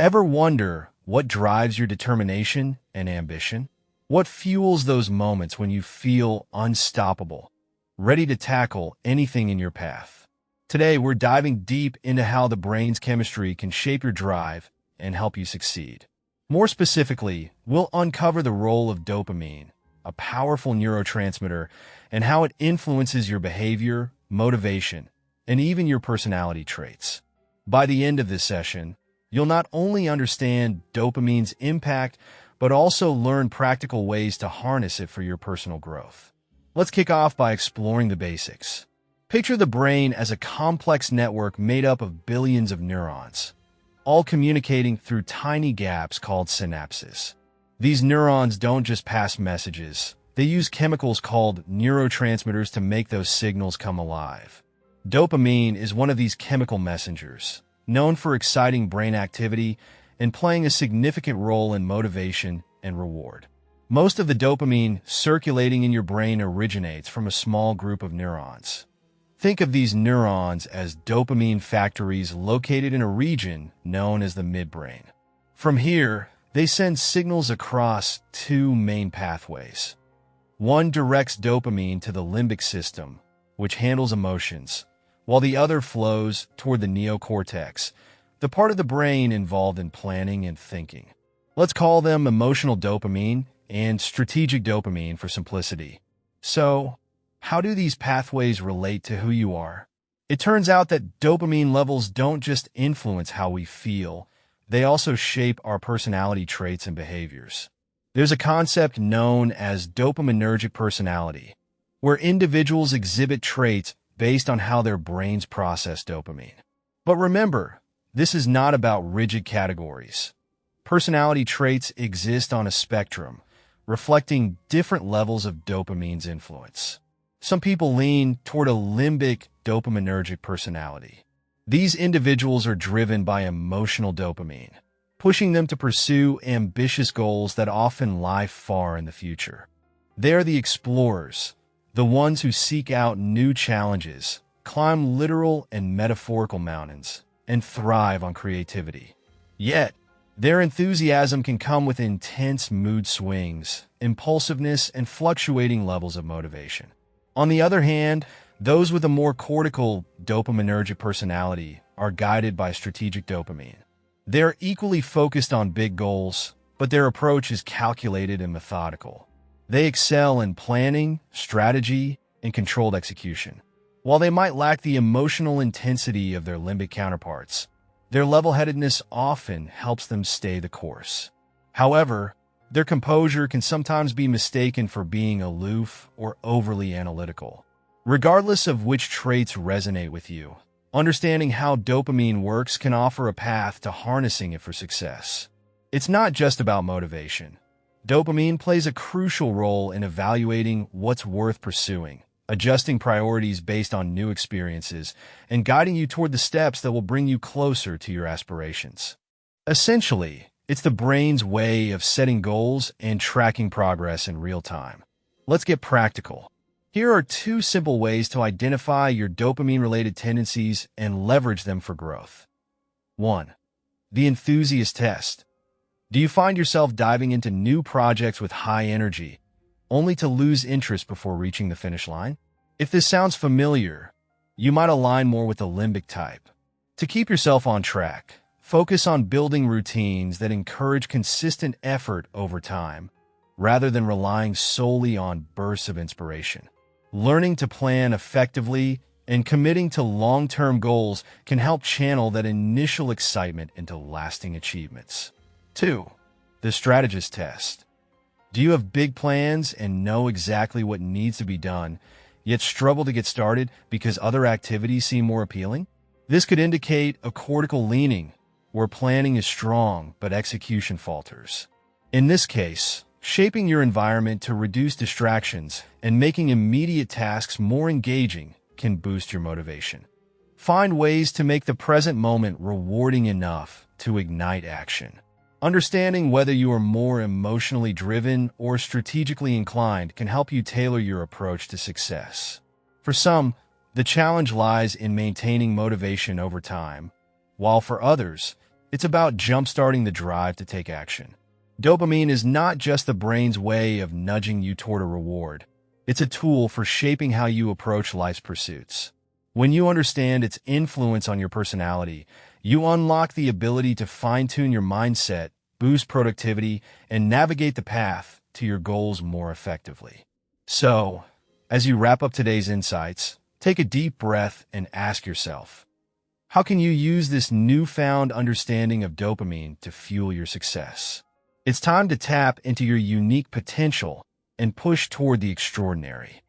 Ever wonder what drives your determination and ambition? What fuels those moments when you feel unstoppable, ready to tackle anything in your path? Today, we're diving deep into how the brain's chemistry can shape your drive and help you succeed. More specifically, we'll uncover the role of dopamine, a powerful neurotransmitter, and how it influences your behavior, motivation, and even your personality traits. By the end of this session, you'll not only understand dopamine's impact, but also learn practical ways to harness it for your personal growth. Let's kick off by exploring the basics. Picture the brain as a complex network made up of billions of neurons, all communicating through tiny gaps called synapses. These neurons don't just pass messages. They use chemicals called neurotransmitters to make those signals come alive. Dopamine is one of these chemical messengers, known for exciting brain activity and playing a significant role in motivation and reward. Most of the dopamine circulating in your brain originates from a small group of neurons. Think of these neurons as dopamine factories located in a region known as the midbrain. From here, they send signals across two main pathways. One directs dopamine to the limbic system, which handles emotions, while the other flows toward the neocortex, the part of the brain involved in planning and thinking. Let's call them emotional dopamine and strategic dopamine for simplicity. So, how do these pathways relate to who you are? It turns out that dopamine levels don't just influence how we feel, they also shape our personality traits and behaviors. There's a concept known as dopaminergic personality, where individuals exhibit traits based on how their brains process dopamine. But remember, this is not about rigid categories. Personality traits exist on a spectrum, reflecting different levels of dopamine's influence. Some people lean toward a limbic dopaminergic personality. These individuals are driven by emotional dopamine, pushing them to pursue ambitious goals that often lie far in the future. They are the explorers, the ones who seek out new challenges, climb literal and metaphorical mountains, and thrive on creativity. Yet, their enthusiasm can come with intense mood swings, impulsiveness, and fluctuating levels of motivation. On the other hand, those with a more cortical dopaminergic personality are guided by strategic dopamine. They are equally focused on big goals, but their approach is calculated and methodical. They excel in planning, strategy, and controlled execution. While they might lack the emotional intensity of their limbic counterparts, their level-headedness often helps them stay the course. However, their composure can sometimes be mistaken for being aloof or overly analytical. Regardless of which traits resonate with you, understanding how dopamine works can offer a path to harnessing it for success. It's not just about motivation. Dopamine plays a crucial role in evaluating what's worth pursuing, adjusting priorities based on new experiences, and guiding you toward the steps that will bring you closer to your aspirations. Essentially, it's the brain's way of setting goals and tracking progress in real time. Let's get practical. Here are 2 simple ways to identify your dopamine-related tendencies and leverage them for growth. 1. The enthusiast test. Do you find yourself diving into new projects with high energy, only to lose interest before reaching the finish line? If this sounds familiar, you might align more with the limbic type. To keep yourself on track, focus on building routines that encourage consistent effort over time, rather than relying solely on bursts of inspiration. Learning to plan effectively and committing to long-term goals can help channel that initial excitement into lasting achievements. 2. The strategist test. Do you have big plans and know exactly what needs to be done, yet struggle to get started because other activities seem more appealing? This could indicate a cortical leaning, where planning is strong but execution falters. In this case, shaping your environment to reduce distractions and making immediate tasks more engaging can boost your motivation. Find ways to make the present moment rewarding enough to ignite action. Understanding whether you are more emotionally driven or strategically inclined can help you tailor your approach to success. For some, the challenge lies in maintaining motivation over time, while for others, It's about jump-starting the drive to take action. Dopamine is not just the brain's way of nudging you toward a reward. It's a tool for shaping how you approach life's pursuits. When you understand its influence on your personality, you unlock the ability to fine-tune your mindset, boost productivity, and navigate the path to your goals more effectively. So, as you wrap up today's insights, take a deep breath and ask yourself, how can you use this newfound understanding of dopamine to fuel your success? It's time to tap into your unique potential and push toward the extraordinary.